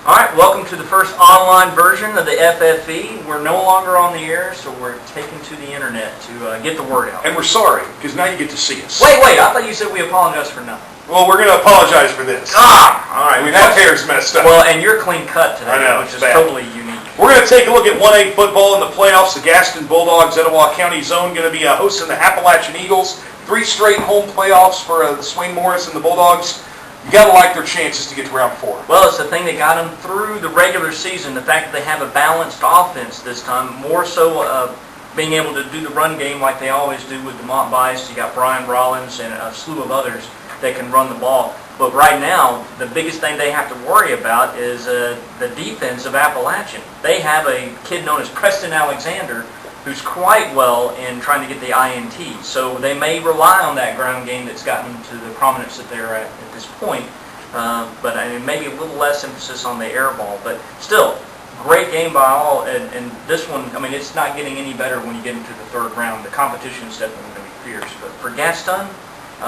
All right, welcome to the first online version of the FFE. We're no longer on the air, so we're taking to the internet to get the word out. And we're sorry, because now you get to see us. Wait, I thought you said we apologize for nothing. Well, we're going to apologize for this. All right. I mean, that hair's messed up. Well, and you're clean cut today, I know, which is bad. totally unique. We're going to take a look at 1A football in the playoffs. The Gaston Bulldogs, Etowah County Zone, going to be hosting the Appalachian Eagles. 3 straight home playoffs for the Swain Morris and the Bulldogs. You got to like their chances to get to round 4. Well, it's the thing that got them through the regular season, the fact that they have a balanced offense this time, more so being able to do the run game like they always do with DeMont Bice. You got Brian Rollins and a slew of others that can run the ball. But right now, the biggest thing they have to worry about is the defense of Appalachian. They have a kid known as Preston Alexander who's quite well in trying to get the INT. So they may rely on that ground game that's gotten them to the prominence that they're at this point. But I mean, maybe a little less emphasis on the air ball. But still, great game by all. And this one, I mean, it's not getting any better when you get into the third round. The competition is definitely going to be fierce. But for Gaston,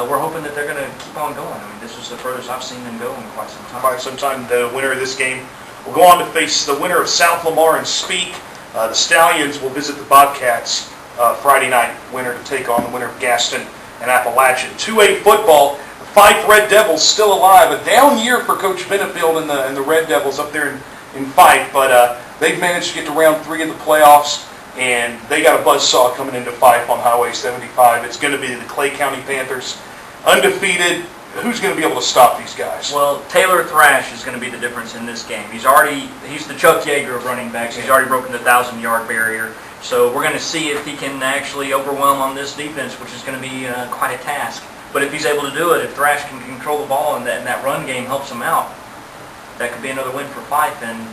we're hoping that they're going to keep on going. I mean, this is the furthest I've seen them go in quite some time. The winner of this game will go on to face the winner of South Lamar and Speak. The Stallions will visit the Bobcats Friday night. Winner to take on the winner of Gaston and Appalachian. 2A football. The Fife Red Devils still alive. A down year for Coach Benefield and the Red Devils up there in Fife, but they've managed to get to round 3 of the playoffs. And they got a buzzsaw coming into Fife on Highway 75. It's going to be the Clay County Panthers, undefeated. Who's going to be able to stop these guys? Well, Taylor Thrash is going to be the difference in this game. He's the Chuck Yeager of running backs. He's already broken the 1,000-yard barrier. So we're going to see if he can actually overwhelm on this defense, which is going to be quite a task. But if he's able to do it, if Thrash can control the ball and that run game helps him out, that could be another win for Fife. And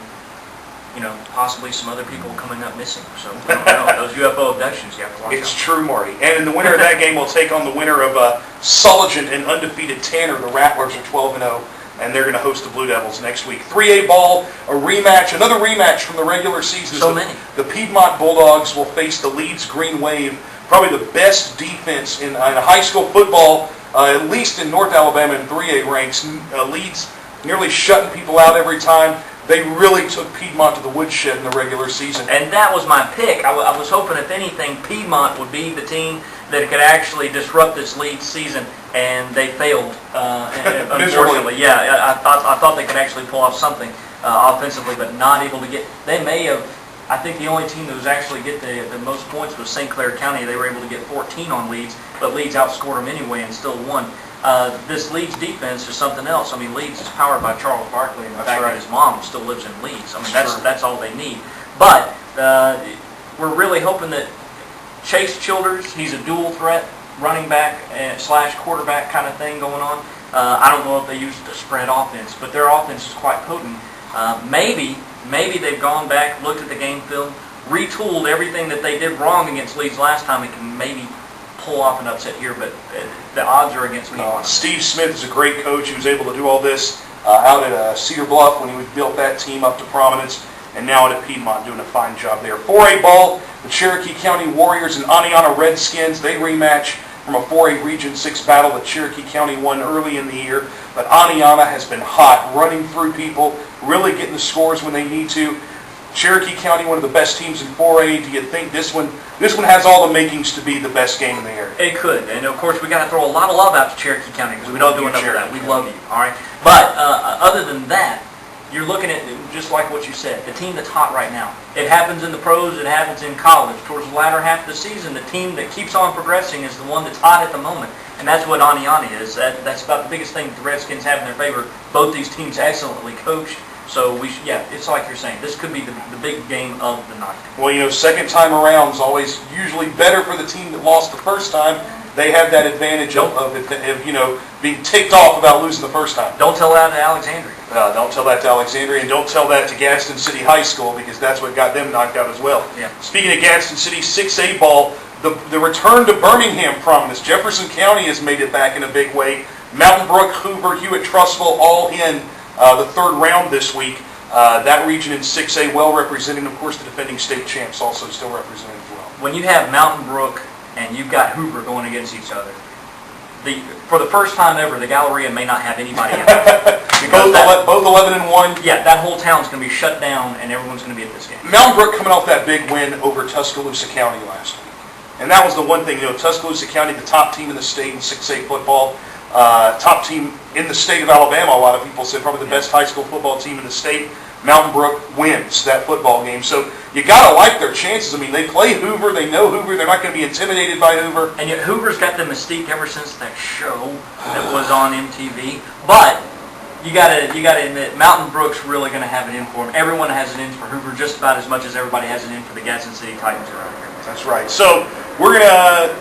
possibly some other people coming up missing. So, I don't know. Those UFO abductions, you have to watch out. It's true, Marty. And the winner of that game will take on the winner of Sulligent and undefeated Tanner. The Rattlers are 12-0, and they're going to host the Blue Devils next week. 3A ball, a rematch, another rematch from the regular season. So many. The Piedmont Bulldogs will face the Leeds Green Wave, probably the best defense in high school football, at least in North Alabama in 3A ranks. Leeds nearly shutting people out every time. They really took Piedmont to the woodshed in the regular season. And that was my pick. I was hoping, if anything, Piedmont would be the team that could actually disrupt this lead season, and they failed, unfortunately. Yeah, I thought they could actually pull off something offensively, but not able to get. They may have. I think the only team that was actually get the most points was St. Clair County. They were able to get 14 on Leeds, but Leeds outscored them anyway and still won. This Leeds defense is something else. I mean, Leeds is powered by Charles Barkley, and the fact that his mom still lives in Leeds. I mean, that's all they need. But we're really hoping that Chase Childers, he's a dual threat running back / quarterback kind of thing going on. I don't know if they use the spread offense, but their offense is quite potent. Maybe they've gone back, looked at the game film, retooled everything that they did wrong against Leeds last time, and can maybe pull off an upset here, but the odds are against me. Steve Smith is a great coach. He was able to do all this out at Cedar Bluff when he built that team up to prominence, and now at Piedmont doing a fine job there. 4A ball, the Cherokee County Warriors and Aniana Redskins, they rematch from a 4A Region 6 battle that Cherokee County won early in the year, but Aniana has been hot, running through people, really getting the scores when they need to. Cherokee County, one of the best teams in 4A. Do you think this one has all the makings to be the best game in the area? It could, and of course we got to throw a lot of love out to Cherokee County because we don't do enough of that. We love you, all right. But other than that, you're looking at just like what you said, the team that's hot right now. It happens in the pros, it happens in college. Towards the latter half of the season, the team that keeps on progressing is the one that's hot at the moment, and that's what Aniana is. That's about the biggest thing that the Redskins have in their favor. Both these teams excellently coached. So it's like you're saying, this could be the big game of the night. Well, second time around is always usually better for the team that lost the first time. They have that advantage of being ticked off about losing the first time. Don't tell that to Alexandria. Don't tell that to Alexandria, and don't tell that to Gaston City High School, because that's what got them knocked out as well. Yeah. Speaking of Gaston City 6A ball, the return to Birmingham prominence. Jefferson County has made it back in a big way. Mountain Brook, Hoover, Hewitt-Trussville all in the third round this week. That region in 6A well represented. Of course, the defending state champs also still represented as well. When you have Mountain Brook and you've got Hoover going against each other, for the first time ever, the Galleria may not have anybody out. Both 11 and 1. Yeah, that whole town's going to be shut down, and everyone's going to be at this game. Mountain Brook coming off that big win over Tuscaloosa County last week. And that was the one thing, Tuscaloosa County, the top team in the state in 6A football, top team in the state of Alabama, a lot of people said, probably the best high school football team in the state. Mountain Brook wins that football game. So you got to like their chances. I mean, they play Hoover. They know Hoover. They're not going to be intimidated by Hoover. And yet Hoover's got the mystique ever since that show that was on MTV. But you got to admit, Mountain Brook's really going to have it in for them. Everyone has it in for Hoover just about as much as everybody has it in for the Gadsden City Titans around here. That's right. So we're going to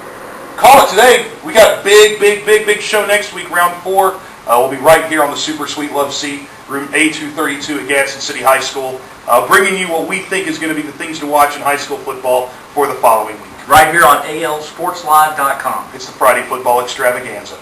call it today. We got a big show next week, round 4. We'll be right here on the Super Sweet Love seat, room A232 at Gadsden City High School, bringing you what we think is going to be the things to watch in high school football for the following week. Right here on ALSportsLive.com. It's the Friday Football Extravaganza.